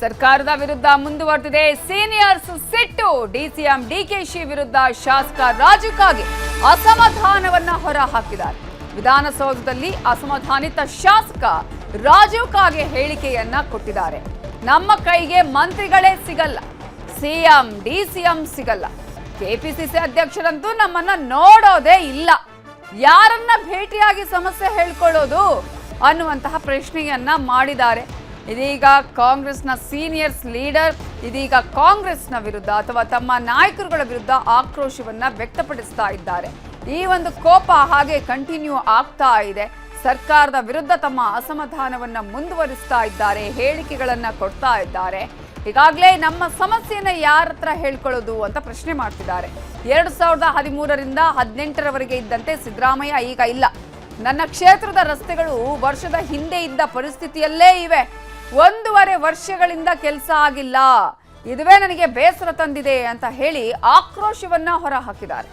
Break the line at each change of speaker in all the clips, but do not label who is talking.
ಸರ್ಕಾರದ ವಿರುದ್ಧ ಮುಂದುವರೆದಿದೆ ಸೀನಿಯರ್ಸ್ ಸಿಟ್ಟು. ಡಿಸಿಎಂ ಡಿಕೆಶಿ ವಿರುದ್ಧ ಶಾಸಕ ರಾಜು ಕಾಗೆ ಅಸಮಾಧಾನವನ್ನ ಹೊರ ಹಾಕಿದ್ದಾರೆ. ವಿಧಾನಸೌಧದಲ್ಲಿ ಅಸಮಾಧಾನಿತ ಶಾಸಕ ರಾಜು ಕಾಗೆ ಹೇಳಿಕೆಯನ್ನ ಕೊಟ್ಟಿದ್ದಾರೆ. ನಮ್ಮ ಕೈಗೆ ಮಂತ್ರಿಗಳೇ ಸಿಗಲ್ಲ, ಸಿಎಂ ಡಿಸಿಎಂ ಸಿಗಲ್ಲ, ಕೆಪಿಸಿಸಿ ಅಧ್ಯಕ್ಷರಂತೂ ನಮ್ಮನ್ನ ನೋಡೋದೇ ಇಲ್ಲ, ಯಾರನ್ನ ಭೇಟಿಯಾಗಿ ಸಮಸ್ಯೆ ಹೇಳ್ಕೊಳ್ಳೋದು ಅನ್ನುವಂತಹ ಪ್ರಶ್ನೆಯನ್ನ ಮಾಡಿದ್ದಾರೆ. ಇದೀಗ ಕಾಂಗ್ರೆಸ್ನ ಸೀನಿಯರ್ಸ್ ಲೀಡರ್ ಇದೀಗ ಕಾಂಗ್ರೆಸ್ನ ವಿರುದ್ಧ ಅಥವಾ ತಮ್ಮ ನಾಯಕರುಗಳ ವಿರುದ್ಧ ಆಕ್ರೋಶವನ್ನ ವ್ಯಕ್ತಪಡಿಸ್ತಾ ಇದ್ದಾರೆ. ಈ ಒಂದು ಕೋಪ ಹಾಗೆ ಕಂಟಿನ್ಯೂ ಆಗ್ತಾ ಇದೆ. ಸರ್ಕಾರದ ವಿರುದ್ಧ ತಮ್ಮ ಅಸಮಾಧಾನವನ್ನ ಮುಂದುವರಿಸ್ತಾ ಇದ್ದಾರೆ, ಹೇಳಿಕೆಗಳನ್ನ ಕೊಡ್ತಾ ಇದ್ದಾರೆ. ಈಗಾಗಲೇ ನಮ್ಮ ಸಮಸ್ಯೆಯನ್ನ ಯಾರ ಹತ್ರ ಹೇಳ್ಕೊಳ್ಳೋದು ಅಂತ ಪ್ರಶ್ನೆ ಮಾಡ್ತಿದ್ದಾರೆ. 2013ರಿಂದ 2018ರವರೆಗೆ ಇದ್ದಂತೆ ಸಿದ್ದರಾಮಯ್ಯ ಈಗ ಇಲ್ಲ. ನನ್ನ ಕ್ಷೇತ್ರದ ರಸ್ತೆಗಳು ವರ್ಷದ ಹಿಂದೆ ಇದ್ದ ಪರಿಸ್ಥಿತಿಯಲ್ಲೇ ಇವೆ. 1.5 ವರ್ಷಗಳಿಂದ ಕೆಲಸ ಆಗಿಲ್ಲ. ಇದುವೇ ನನಗೆ ಬೇಸರ ತಂದಿದೆ ಅಂತ ಹೇಳಿ ಆಕ್ರೋಶವನ್ನ ಹೊರ ಹಾಕಿದ್ದಾರೆ.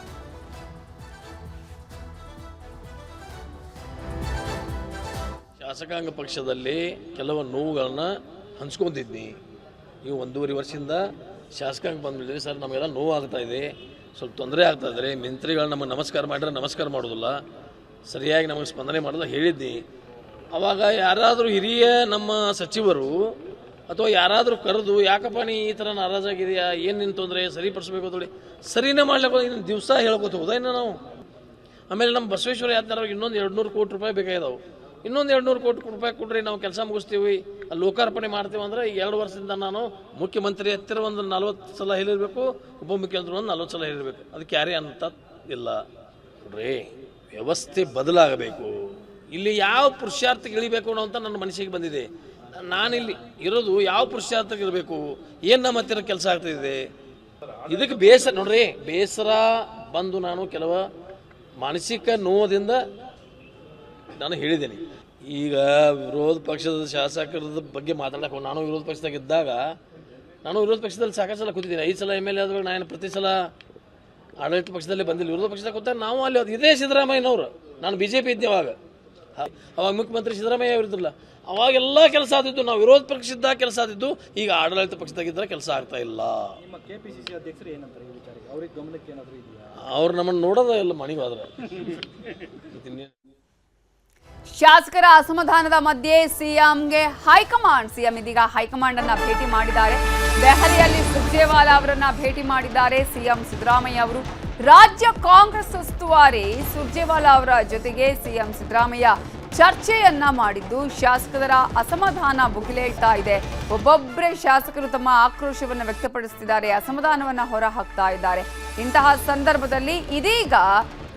ಶಾಸಕಾಂಗ ಪಕ್ಷದಲ್ಲಿ ಕೆಲವು ನೋವುಗಳನ್ನ ಹಂಚ್ಕೊಂಡಿದ್ನಿ. ನೀವು 1.5 ವರ್ಷದಿಂದ ಶಾಸಕಾಂಗ ಬಂದ್ಬಿಟ್ಟಿದ್ರಿ ಸರ್, ನಮಗೆಲ್ಲ ನೋವು ಆಗ್ತಾ ಇದೆ, ಸ್ವಲ್ಪ ತೊಂದರೆ ಆಗ್ತಾ ಇದ್ದಾರೆ. ಮಂತ್ರಿಗಳು ನಮಗೆ ನಮಸ್ಕಾರ ಮಾಡಿದ್ರೆ ನಮಸ್ಕಾರ ಮಾಡೋದಿಲ್ಲ, ಸರಿಯಾಗಿ ನಮಗೆ ಸ್ಪಂದನೆ ಮಾಡೋದು ಹೇಳಿದ್ನಿ. ಆವಾಗ ಯಾರಾದರೂ ಹಿರಿಯ ನಮ್ಮ ಸಚಿವರು ಅಥವಾ ಯಾರಾದರೂ ಕರೆದು ಯಾಕಪ್ಪ ನೀ ಈ ಥರ ನಾರಾಜಾಗಿದೆಯಾ, ಏನು ನಿನ್ನ ತೊಂದರೆ ಸರಿಪಡಿಸ್ಬೇಕು ನೋಡಿ, ಸರಿನೇ ಮಾಡ್ಲಿಕ್ಕೆ ಇನ್ನು ದಿವಸ ಹೇಳ್ಕೊತ ಹೋದ ಇನ್ನು ನಾವು. ಆಮೇಲೆ ನಮ್ಮ ಬಸವೇಶ್ವರ ಯಾತ್ರಾವ್ರಿಗೆ ಇನ್ನೊಂದು 200 ಕೋಟಿ ರೂಪಾಯಿ ಬೇಕಾಗಿದ್ದಾವೆ. ಇನ್ನೊಂದು 200 ಕೋಟಿ ರೂಪಾಯಿ ಕೊಡ್ರಿ, ನಾವು ಕೆಲಸ ಮುಗಿಸ್ತೀವಿ, ಲೋಕಾರ್ಪಣೆ ಮಾಡ್ತೀವಿ ಅಂದ್ರೆ ಈಗ 2 ವರ್ಷದಿಂದ ನಾನು ಮುಖ್ಯಮಂತ್ರಿ ಹತ್ತಿರ ಒಂದು 40 ಸಲ ಹೇಳಿರಬೇಕು, ಉಪಮುಖ್ಯಮಂತ್ರಿ ಒಂದು 40 ಸಲ ಹೇಳಿರಬೇಕು. ಅದಕ್ಕೆ ಯಾರೇ ಅಂತ ಇಲ್ಲ ನೋಡ್ರಿ. ವ್ಯವಸ್ಥೆ ಬದಲಾಗಬೇಕು. ಇಲ್ಲಿ ಯಾವ ಪುರುಷಾರ್ಥಕ್ಕೆ ಇಳಿಬೇಕು ಅನ್ನೋ ಅಂತ ನನ್ನ ಮನಸ್ಸಿಗೆ ಬಂದಿದೆ. ನಾನಿಲ್ಲಿ ಇರೋದು ಯಾವ ಪುರುಷಾರ್ಥಕ್ಕೆ ಇರಬೇಕು, ಏನು ನಮ್ಮ ಹತ್ತಿರ ಕೆಲಸ ಆಗ್ತಿದೆ, ಇದಕ್ಕೆ ಬೇಸರ ನೋಡ್ರಿ. ಬೇಸರ ಬಂದು ನಾನು ಕೆಲವು ಮಾನಸಿಕ ನೋವದಿಂದ ನಾನು ಹೇಳಿದ್ದೇನೆ. ಈಗ ವಿರೋಧ ಪಕ್ಷದ ಶಾಸಕರದ ಬಗ್ಗೆ ಮಾತಾಡಕ್ಕೆ ನಾನು ವಿರೋಧ ಪಕ್ಷದಾಗಿದ್ದಾಗ ನಾನು ವಿರೋಧ ಪಕ್ಷದಲ್ಲಿ ಸಾಕಷ್ಟು ಸಲ ಕೂತಿದ್ದೀನಿ. 5 ಸಲ MLA ಆದಾಗ ನಾನು ಪ್ರತಿ ಸಲ ಆಡಳಿತ ಪಕ್ಷದಲ್ಲಿ ಬಂದಿಲ್ಲ. ವಿರೋಧ ಪಕ್ಷದಾಗ ಕೂತಾಗ ನಾವು ಅಲ್ಲಿ ಇದೇ ಸಿದ್ದರಾಮಯ್ಯನವರು, ನಾನು BJP ಇದ್ದೆ ಅವಾಗ ಮುಖ್ಯಮಂತ್ರಿ ಸಿದ್ದರಾಮಯ್ಯ ಅವರಿದ್ರಲ್ಲ, ಅವಾಗೆಲ್ಲ ಕೆಲಸ ಆದಿದ್ದು. ನಾವು ವಿರೋಧ ಪಕ್ಷದಾಗ ಕೆಲಸ ಆದಿದ್ದು, ಈಗ ಆಡಳಿತ ಪಕ್ಷದಾಗಿದ್ದರೆ ಕೆಲಸ ಆಗ್ತಾ ಇಲ್ಲ. ಅವ್ರು ನಮ್ಮನ್ನು ನೋಡೋದ ಇಲ್ಲ ಮನೆಗೆ ಹೋದ್ರೆ.
ಶಾಸಕರ ಅಸಮಾಧಾನದ ಮಧ್ಯೆ ಸಿಎಂಗೆ ಹೈಕಮಾಂಡ್, ಸಿಎಂ ಇದೀಗ ಹೈಕಮಾಂಡ್ ಅನ್ನ ಭೇಟಿ ಮಾಡಿದ್ದಾರೆ. ದೆಹಲಿಯಲ್ಲಿ ಸುರ್ಜೇವಾಲಾ ಅವರನ್ನ ಭೇಟಿ ಮಾಡಿದ್ದಾರೆ ಸಿಎಂ ಸಿದ್ದರಾಮಯ್ಯ ಅವರು. ರಾಜ್ಯ ಕಾಂಗ್ರೆಸ್ ಉಸ್ತುವಾರಿ ಸುರ್ಜೇವಾಲಾ ಅವರ ಜೊತೆಗೆ ಸಿಎಂ ಸಿದ್ದರಾಮಯ್ಯ ಚರ್ಚೆಯನ್ನ ಮಾಡಿದ್ದು ಶಾಸಕರ ಅಸಮಾಧಾನ ಭುಗಿಲೇಳ್ತಾ ಇದೆ. ಒಬ್ಬೊಬ್ಬರೇ ಶಾಸಕರು ತಮ್ಮ ಆಕ್ರೋಶವನ್ನು ವ್ಯಕ್ತಪಡಿಸುತ್ತಿದ್ದಾರೆ, ಅಸಮಾಧಾನವನ್ನ ಹೊರ ಹಾಕ್ತಾ ಇದ್ದಾರೆ. ಇಂತಹ ಸಂದರ್ಭದಲ್ಲಿ ಇದೀಗ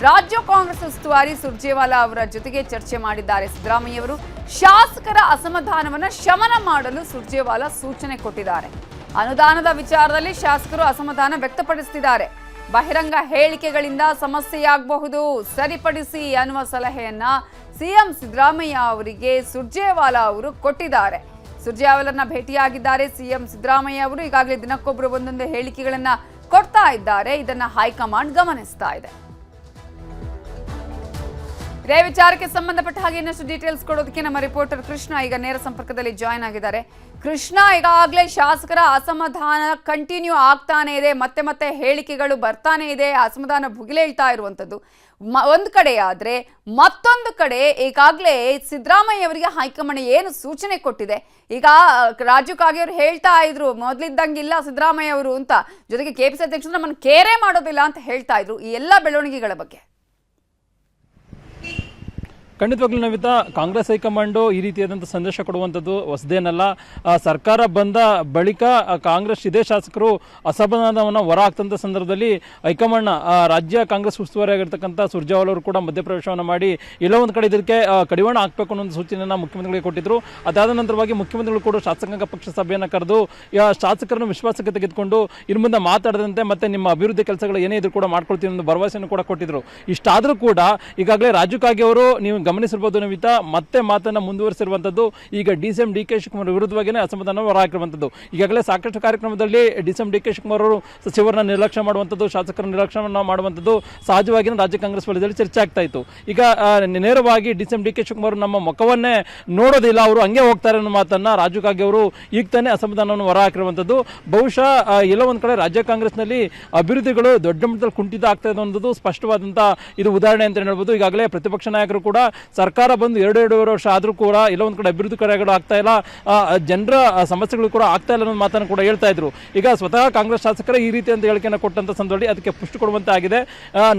ರಾಜ್ಯ ಕಾಂಗ್ರೆಸ್ ಉಸ್ತುವಾರಿ ಸುರ್ಜೇವಾಲಾ ಅವರ ಜೊತೆಗೆ ಚರ್ಚೆ ಮಾಡಿದ್ದಾರೆ ಸಿದ್ದರಾಮಯ್ಯ ಅವರು. ಶಾಸಕರ ಅಸಮಾಧಾನವನ್ನ ಶಮನ ಮಾಡಲು ಸುರ್ಜೇವಾಲಾ ಸೂಚನೆ ಕೊಟ್ಟಿದ್ದಾರೆ. ಅನುದಾನದ ವಿಚಾರದಲ್ಲಿ ಶಾಸಕರು ಅಸಮಾಧಾನ ವ್ಯಕ್ತಪಡಿಸುತ್ತಿದ್ದಾರೆ. ಬಹಿರಂಗ ಹೇಳಿಕೆಗಳಿಂದ ಸಮಸ್ಯೆಯಾಗಬಹುದು, ಸರಿಪಡಿಸಿ ಅನ್ನುವ ಸಲಹೆಯನ್ನ ಸಿಎಂ ಸಿದ್ದರಾಮಯ್ಯ ಅವರಿಗೆ ಸುರ್ಜೇವಾಲಾ ಅವರು ಕೊಟ್ಟಿದ್ದಾರೆ. ಸುರ್ಜೇವಾಲಾರನ್ನ ಭೇಟಿಯಾಗಿದ್ದಾರೆ ಸಿಎಂ ಸಿದ್ದರಾಮಯ್ಯ ಅವರು. ಈಗಾಗಲೇ ದಿನಕ್ಕೊಬ್ಬರು ಒಂದೊಂದು ಹೇಳಿಕೆಗಳನ್ನ ಕೊಡ್ತಾ ಇದ್ದಾರೆ. ಇದನ್ನ ಹೈಕಮಾಂಡ್ ಗಮನಿಸ್ತಾ ಇದೆ. ಇದೇ ವಿಚಾರಕ್ಕೆ ಸಂಬಂಧಪಟ್ಟ ಹಾಗೆ ಇನ್ನಷ್ಟು ಡೀಟೇಲ್ಸ್ ಕೊಡೋದಕ್ಕೆ ನಮ್ಮ ರಿಪೋರ್ಟರ್ ಕೃಷ್ಣ ಈಗ ನೇರ ಸಂಪರ್ಕದಲ್ಲಿ ಜಾಯ್ನ್ ಆಗಿದ್ದಾರೆ. ಕೃಷ್ಣ, ಈಗಾಗಲೇ ಶಾಸಕರ ಅಸಮಾಧಾನ ಕಂಟಿನ್ಯೂ ಆಗ್ತಾನೆ ಇದೆ, ಮತ್ತೆ ಮತ್ತೆ ಹೇಳಿಕೆಗಳು ಬರ್ತಾನೆ ಇದೆ, ಅಸಮಾಧಾನ ಭುಗಿಲೇಳ್ತಾ ಇರುವಂತದ್ದು ಒಂದು ಕಡೆ ಆದ್ರೆ, ಮತ್ತೊಂದು ಕಡೆ ಈಗಾಗಲೇ ಸಿದ್ದರಾಮಯ್ಯ ಅವರಿಗೆ ಹೈಕಮಾಂಡ್ ಏನು ಸೂಚನೆ ಕೊಟ್ಟಿದೆ. ಈಗ ರಾಜು ಕಾಗೆ ಅವರು ಹೇಳ್ತಾ ಇದ್ರು ಮೊದಲಿದ್ದಂಗಿಲ್ಲ ಸಿದ್ದರಾಮಯ್ಯ ಅವರು ಅಂತ, ಜೊತೆಗೆ ಕೆಪಿಸಿ ಅಧ್ಯಕ್ಷರು ನಮ್ಮನ್ನು ಕೇರೆ ಮಾಡೋದಿಲ್ಲ ಅಂತ ಹೇಳ್ತಾ ಇದ್ರು. ಈ ಎಲ್ಲ ಬೆಳವಣಿಗೆಗಳ ಬಗ್ಗೆ
ಖಂಡಿತವಾಗ್ಲೂ ನವಿತಾ, ಕಾಂಗ್ರೆಸ್ ಹೈಕಮಾಂಡು ಈ ರೀತಿಯಾದಂಥ ಸಂದೇಶ ಕೊಡುವಂಥದ್ದು ಹೊಸದೇನಲ್ಲ. ಸರ್ಕಾರ ಬಂದ ಬಳಿಕ ಕಾಂಗ್ರೆಸ್ ಇದೇ ಶಾಸಕರು ಅಸಮಾಧಾನವನ್ನು ಹೊರ ಹಾಕ್ತಂಥ ಸಂದರ್ಭದಲ್ಲಿ ಹೈಕಮಾಂಡ್ನ ರಾಜ್ಯ ಕಾಂಗ್ರೆಸ್ ಉಸ್ತುವಾರಿ ಆಗಿರ್ತಕ್ಕಂಥ ಸುರ್ಜೇವಾಲಾ ಅವರು ಕೂಡ ಮಧ್ಯಪ್ರವೇಶವನ್ನು ಮಾಡಿ ಎಲ್ಲ ಒಂದು ಕಡೆ ಇದಕ್ಕೆ ಕಡಿವಾಣ ಹಾಕಬೇಕು ಅನ್ನೋ ಒಂದು ಸೂಚನೆಯನ್ನು ಮುಖ್ಯಮಂತ್ರಿಗಳಿಗೆ ಕೊಟ್ಟಿದ್ರು. ಅದಾದ ನಂತರವಾಗಿ ಮುಖ್ಯಮಂತ್ರಿಗಳು ಕೂಡ ಶಾಸಕಾಂಗ ಪಕ್ಷ ಸಭೆಯನ್ನು ಕರೆದು ಶಾಸಕರನ್ನು ವಿಶ್ವಾಸಕ್ಕೆ ತೆಗೆದುಕೊಂಡು ಇನ್ನು ಮುಂದೆ ಮಾತಾಡದಂತೆ ಮತ್ತೆ ನಿಮ್ಮ ಅಭಿವೃದ್ಧಿ ಕೆಲಸಗಳು ಏನೇ ಇದ್ರು ಕೂಡ ಮಾಡ್ಕೊಳ್ತೀವಿ ಅನ್ನೋ ಭರವಸೆಯನ್ನು ಕೂಡ ಕೊಟ್ಟಿದ್ರು. ಇಷ್ಟಾದರೂ ಕೂಡ ಈಗಾಗಲೇ ರಾಜು ಕಾಗೆ ಅವರು ನೀವು ಗಮನಿಸಿರ್ಬೋದು ನವಿತಾ, ಮತ್ತೆ ಮಾತನ್ನ ಮುಂದುವರಿಸಿರುವಂತದ್ದು ಈಗ DCM DK ಶಿವಕುಮಾರ್ ವಿರುದ್ಧವಾಗಿಯೇ ಅಸಮಾಧಾನ ಹೊರಹಾಕಿರುವಂತದ್ದು. ಈಗಾಗಲೇ ಸಾಕಷ್ಟು ಕಾರ್ಯಕ್ರಮದಲ್ಲಿ DCM DK ಶಿವಕುಮಾರ್ ಅವರು ಸಚಿವರನ್ನ ನಿರ್ಲಕ್ಷ್ಯ ಮಾಡುವಂಥದ್ದು, ಶಾಸಕರ ನಿರ್ಲಕ್ಷ್ಯವನ್ನ ಮಾಡುವಂಥದ್ದು ಸಹಜವಾಗಿ ರಾಜ್ಯ ಕಾಂಗ್ರೆಸ್ ವಲಯದಲ್ಲಿ ಚರ್ಚೆ ಆಗ್ತಾ ಇತ್ತು. ಈಗ ನೇರವಾಗಿ DCM DK ಶಿವಕುಮಾರ್ ನಮ್ಮ ಮುಖವನ್ನೇ ನೋಡೋದಿಲ್ಲ, ಅವರು ಹಂಗೆ ಹೋಗ್ತಾರೆ ಅನ್ನೋ ಮಾತನ್ನ ರಾಜು ಕಾಗೆ ಅವರು ಈಗ ತಾನೇ ಅಸಮಾಧಾನವನ್ನು ಹೊರಹಾಕಿರುವಂಥದ್ದು. ಬಹುಶಃ ಎಲ್ಲ ಒಂದ್ ಕಡೆ ರಾಜ್ಯ ಕಾಂಗ್ರೆಸ್ನಲ್ಲಿ ಅಭಿವೃದ್ಧಿಗಳು ದೊಡ್ಡ ಮಟ್ಟದಲ್ಲಿ ಕುಂಠಿತ ಆಗ್ತಾ ಇದೆ ಅನ್ನೋದು ಸ್ಪಷ್ಟವಾದಂತ ಇದು ಉದಾಹರಣೆ ಅಂತ ಹೇಳ್ಬೋದು. ಈಗಾಗಲೇ ಪ್ರತಿಪಕ್ಷ ನಾಯಕರು ಕೂಡ ಸರ್ಕಾರ ಬಂದು 2.5 ವರ್ಷ ಆದ್ರೂ ಕೂಡ ಎಲ್ಲ ಒಂದ್ ಕಡೆ ಅಭಿವೃದ್ಧಿ ಕಾರ್ಯಗಳು ಆಗ್ತಾ ಇಲ್ಲ, ಜನರ ಸಮಸ್ಯೆಗಳು ಕೂಡ ಆಗ್ತಾ ಇಲ್ಲ ಅನ್ನೋ ಮಾತನ್ನು ಕೂಡ ಹೇಳ್ತಾ ಇದ್ರು. ಈಗ ಸ್ವತಃ ಕಾಂಗ್ರೆಸ್ ಶಾಸಕರ ಈ ರೀತಿ ಅಂತ ಹೇಳಿಕೆಯನ್ನು ಕೊಟ್ಟಂತ ಸಂದರ್ಭದಲ್ಲಿ ಅದಕ್ಕೆ ಪುಷ್ಟಿ ಕೊಡುವಂತೆ ಆಗಿದೆ.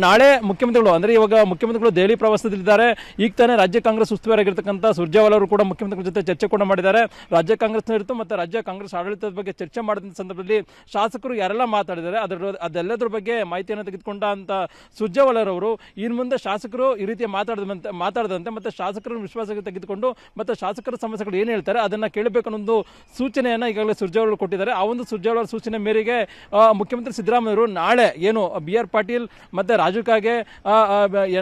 ನಾಳೆ ಮುಖ್ಯಮಂತ್ರಿಗಳು ಅಂದ್ರೆ ಇವಾಗ ಮುಖ್ಯಮಂತ್ರಿಗಳು ದೆಹಲಿ ಪ್ರವಾಸದಲ್ಲಿದ್ದಾರೆ. ಈಗ ತಾನೇ ರಾಜ್ಯ ಕಾಂಗ್ರೆಸ್ ಉಸ್ತುವಾರಿಯಾಗಿರ್ತಕ್ಕಂಥ ಸುರ್ಜೇವಾಲಾ ಅವರು ಕೂಡ ಮುಖ್ಯಮಂತ್ರಿಗಳ ಜೊತೆ ಚರ್ಚೆ ಕೂಡ ಮಾಡಿದ್ದಾರೆ. ರಾಜ್ಯ ಕಾಂಗ್ರೆಸ್ ನಡೀತು ಮತ್ತೆ ರಾಜ್ಯ ಕಾಂಗ್ರೆಸ್ ಆಡಳಿತದ ಬಗ್ಗೆ ಚರ್ಚೆ ಮಾಡಿದ ಸಂದರ್ಭದಲ್ಲಿ ಶಾಸಕರು ಯಾರೆಲ್ಲ ಮಾತಾಡಿದ್ದಾರೆ ಅದೆಲ್ಲದ್ರ ಬಗ್ಗೆ ಮಾಹಿತಿಯನ್ನು ತೆಗೆದುಕೊಂಡ ಅಂತ ಸುರ್ಜೇವಾಲಾರವರು ಇನ್ನು ಮುಂದೆ ಶಾಸಕರು ಈ ರೀತಿ ಮಾತಾಡದಂತೆ ಮತ್ತೆ ಶಾಸಕರನ್ನು ವಿಶ್ವಾಸಕ್ಕೆ ತೆಗೆದುಕೊಂಡು ಮತ್ತೆ ಶಾಸಕರ ಸಮಸ್ಯೆಗಳು ಏನು ಹೇಳ್ತಾರೆ ಅದನ್ನ ಕೇಳಬೇಕು ಅನ್ನೋ ಸೂಚನೆಯನ್ನ ಈಗಾಗಲೇ ಸುರ್ಜೇವಾಲಾ ಕೊಟ್ಟಿದ್ದಾರೆ. ಆ ಒಂದು ಸುರ್ಜೇವಾಲಾ ಸೂಚನೆ ಮೇರೆಗೆ ಮುಖ್ಯಮಂತ್ರಿ ಸಿದ್ದರಾಮಯ್ಯ ನಾಳೆ ಏನು BR ಪಾಟೀಲ್ ಮತ್ತೆ ರಾಜು ಕಾಗೆ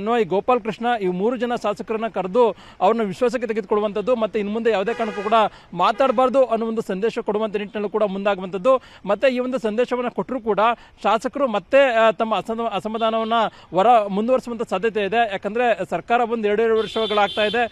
NY ಗೋಪಾಲ್ ಕೃಷ್ಣ ಈ 3 ಜನ ಶಾಸಕರನ್ನ ಕರೆದು ಅವ್ರನ್ನ ವಿಶ್ವಾಸಕ್ಕೆ ತೆಗೆದುಕೊಳ್ಳುವಂಥದ್ದು ಮತ್ತೆ ಇನ್ನು ಮುಂದೆ ಯಾವುದೇ ಕಾರಣಕ್ಕೂ ಕೂಡ ಮಾತಾಡಬಾರ್ದು ಅನ್ನೋ ಒಂದು ಸಂದೇಶ ಕೊಡುವಂತ ನಿಟ್ಟಿನಲ್ಲಿ ಕೂಡ ಮುಂದಾಗುವಂಥದ್ದು. ಮತ್ತೆ ಈ ಒಂದು ಸಂದೇಶವನ್ನ ಕೊಟ್ಟರು ಕೂಡ ಶಾಸಕರು ಮತ್ತೆ ತಮ್ಮ ಅಸಮಾಧಾನವನ್ನ ಮುಂದುವರಿಸುವಂತ ಸಾಧ್ಯತೆ ಇದೆ. ಯಾಕಂದ್ರೆ ಸರ್ಕಾರ ಬಂದು 2.5 ವರ್ಷಗಳಾಗ್ತಾ ಇದೆ,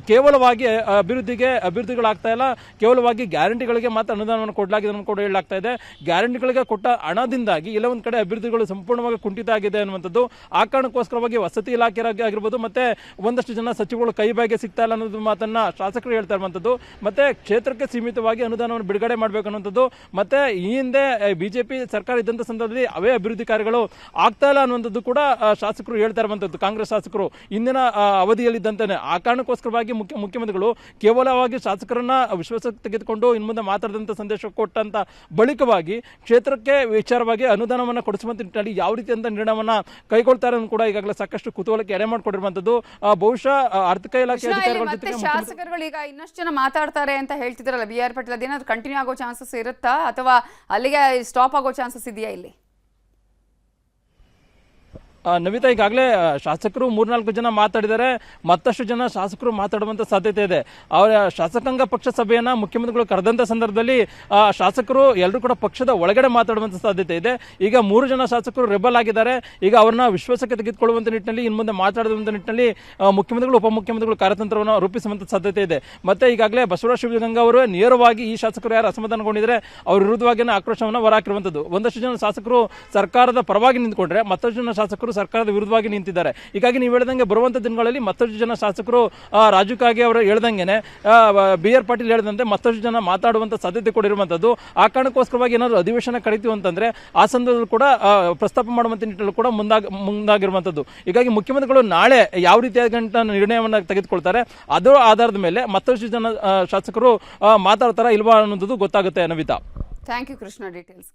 ಕೇವಲವಾಗಿ ಅಭಿವೃದ್ಧಿಗಳಾಗ್ತಾ ಇಲ್ಲ, ಕೇವಲವಾಗಿ ಗ್ಯಾರಂಟಿಗಳಿಗೆ ಮಾತ್ರ ಅನುದಾನವನ್ನು ಕೊಡಲಾಗಿದೆ ಅನ್ನೋ ಕೂಡ ಹೇಳಲಾಗ್ತಾ ಇದೆ. ಗ್ಯಾರಂಟಿಗಳಿಗೆ ಕೊಟ್ಟ ಹಣದಿಂದಾಗಿ ಎಲ್ಲ ಒಂದ್ ಕಡೆ ಅಭಿವೃದ್ಧಿಗಳು ಸಂಪೂರ್ಣವಾಗಿ ಕುಂಠಿತ ಆಗಿದೆ ಅನ್ನುವಂಥದ್ದು. ಆ ಕಾರಣಕ್ಕೋಸ್ಕರವಾಗಿ ವಸತಿ ಇಲಾಖೆ ಆಗಿರ್ಬೋದು ಮತ್ತೆ ಒಂದಷ್ಟು ಜನ ಸಚಿವಗಳು ಕೈ ಬಾಯಿಗೆ ಸಿಗ್ತಾ ಇಲ್ಲ ಅನ್ನೋದು ಮಾತನ್ನ ಶಾಸಕರು ಹೇಳ್ತಾ ಇರುವಂತದ್ದು. ಮತ್ತೆ ಕ್ಷೇತ್ರಕ್ಕೆ ಸೀಮಿತವಾಗಿ ಅನುದಾನವನ್ನು ಬಿಡುಗಡೆ ಮಾಡಬೇಕು ಅನ್ನುವಂಥದ್ದು. ಮತ್ತೆ ಈ ಹಿಂದೆ ಬಿಜೆಪಿ ಸರ್ಕಾರ ಇದ್ದಂತ ಸಂದರ್ಭದಲ್ಲಿ ಅವೇ ಅಭಿವೃದ್ಧಿ ಕಾರ್ಯಗಳು ಆಗ್ತಾ ಇಲ್ಲ ಅನ್ನುವಂಥದ್ದು ಕೂಡ ಶಾಸಕರು ಹೇಳ್ತಾ ಇರುವಂತದ್ದು. ಕಾಂಗ್ರೆಸ್ ಶಾಸಕರು ಇಂದಿನ ಅವಧಿಯಲ್ಲಿದ್ದಂತಾನೆ ಆ ಕಾರಣಕ್ಕೋಸ್ಕರವಾಗಿ ಮುಖ್ಯಮಂತ್ರಿಗಳು ಕೇವಲವಾಗಿ ಶಾಸಕರನ್ನ ವಿಶ್ವಾಸಕ್ಕೆ ತೆಗೆದುಕೊಂಡು ಇನ್ನು ಮುಂದೆ ಮಾತಾಡಿದಂತ ಸಂದೇಶ ಕೊಟ್ಟಂತ ಬಳಿಕವಾಗಿ ಕ್ಷೇತ್ರಕ್ಕೆ ವಿಚಾರವಾಗಿ ಅನುದಾನವನ್ನು ಕೊಡಿಸುವಂತ ನಿಟ್ಟಿನಲ್ಲಿ ಯಾವ ರೀತಿಯಂತ ನಿರ್ಣಯವನ್ನ ಕೈಗೊಳ್ತಾರೆ ಅನ್ನೋದು ಕೂಡ ಈಗಾಗಲೇ ಸಾಕಷ್ಟು ಕುತೂಹಲಕ್ಕೆ ಎಡೆ ಮಾಡಿಕೊಂಡಿರುವಂತದ್ದು. ಬಹುಶಃ ಆರ್ಥಿಕ ಇಲಾಖೆ ಅಧಿಕಾರಿಗಳ ಜೊತೆ
ಶಾಸಕರುಗಳು ಈಗ ಇನ್ನಷ್ಟು ಜನ ಮಾತಾಡ್ತಾರೆ ಅಂತ ಹೇಳ್ತಿದ್ರಲ್ಲ BR ಪಾಟೀಲ್, ಅದೇನಾದ್ರು ಕಂಟಿನ್ಯೂ ಆಗೋ ಚಾನ್ಸಸ್ ಇರುತ್ತಾ ಅಥವಾ ಅಲ್ಲಿಗೆ ಸ್ಟಾಪ್ ಆಗೋ ಚಾನ್ಸಸ್ ಇದೆಯಾ ಇಲ್ಲಿ?
ನವಿತಾ, ಈಗಾಗಲೇ ಶಾಸಕರು 3-4 ಜನ ಮಾತಾಡಿದ್ದಾರೆ, ಮತ್ತಷ್ಟು ಜನ ಶಾಸಕರು ಮಾತಾಡುವಂತ ಸಾಧ್ಯತೆ ಇದೆ. ಅವರ ಶಾಸಕಾಂಗ ಪಕ್ಷ ಸಭೆಯನ್ನ ಮುಖ್ಯಮಂತ್ರಿಗಳು ಕರೆದಂತ ಸಂದರ್ಭದಲ್ಲಿ ಶಾಸಕರು ಎಲ್ಲರೂ ಕೂಡ ಪಕ್ಷದ ಒಳಗಡೆ ಮಾತಾಡುವಂತ ಸಾಧ್ಯತೆ ಇದೆ. ಈಗ 3 ಜನ ಶಾಸಕರು ರೆಬಲ್ ಆಗಿದ್ದಾರೆ. ಈಗ ಅವ್ರನ್ನ ವಿಶ್ವಾಸಕ್ಕೆ ತೆಗೆದುಕೊಳ್ಳುವಂತ ನಿಟ್ಟಿನಲ್ಲಿ ಇನ್ನು ಮುಂದೆ ಮಾತಾಡುವಂತ ನಿಟ್ಟಿನಲ್ಲಿ ಮುಖ್ಯಮಂತ್ರಿಗಳು ಉಪಮುಖ್ಯಮಂತ್ರಿಗಳು ಕಾರ್ಯತಂತ್ರವನ್ನು ರೂಪಿಸುವಂತ ಸಾಧ್ಯತೆ ಇದೆ. ಮತ್ತೆ ಈಗಾಗಲೇ ಬಸವರಾಜ ಶಿವಗಂಗಾ ಅವರು ನೇರವಾಗಿ ಈ ಶಾಸಕರು ಯಾರು ಅಸಮಾಧಾನಗೊಂಡಿದ್ದಾರೆ ಅವ್ರ ವಿರುದ್ಧವಾಗಿ ಆಕ್ರೋಶವನ್ನು ಹೊರಹಾಕಿರುವಂತದ್ದು. ಒಂದಷ್ಟು ಜನ ಶಾಸಕರು ಸರ್ಕಾರದ ಪರವಾಗಿ ನಿಂತ್ಕೊಂಡ್ರೆ ಮತ್ತಷ್ಟು ಜನ ಶಾಸಕರು ಸರ್ಕಾರದ ವಿರುದ್ಧವಾಗಿ ನಿಂತಿದ್ದಾರೆ. ಹೀಗಾಗಿ ನೀವು ಹೇಳಿದಂಗೆ ಬರುವಂತ ದಿನಗಳಲ್ಲಿ ಮತ್ತಷ್ಟು ಜನ ಶಾಸಕರು ರಾಜು ಕಾಗೆ ಅವರು ಹೇಳ್ದಂಗೆನೆ BR ಪಾಟೀಲ್ ಹೇಳಿದಂತೆ ಮತ್ತಷ್ಟು ಜನ ಮಾತಾಡುವಂತ ಸಾಧ್ಯತೆ ಕೂಡ ಇರುವಂತದ್ದು. ಆ ಕಾರಣಕ್ಕೋಸ್ಕರವಾಗಿ ಏನಾದ್ರು ಅಧಿವೇಶನ ಕರೀತೀವಿ ಅಂತಂದ್ರೆ ಆ ಸಂದರ್ಭದಲ್ಲಿ ಕೂಡ ಪ್ರಸ್ತಾಪ ಮಾಡುವಂತ ನಿಟ್ಟಿನಲ್ಲಿ ಕೂಡ ಮುಂದಾಗಿರುವಂತದ್ದು. ಹೀಗಾಗಿ ಮುಖ್ಯಮಂತ್ರಿಗಳು ನಾಳೆ ಯಾವ ರೀತಿಯಾದಂತ ನಿರ್ಣಯವನ್ನ ತೆಗೆದುಕೊಳ್ತಾರೆ ಅದರ ಆಧಾರದ ಮೇಲೆ ಮತ್ತಷ್ಟು ಜನ ಶಾಸಕರು ಮಾತಾಡ್ತಾರ ಇಲ್ವಾ ಅನ್ನೋದು ಗೊತ್ತಾಗುತ್ತೆ. Navita,
thank you Krishna details.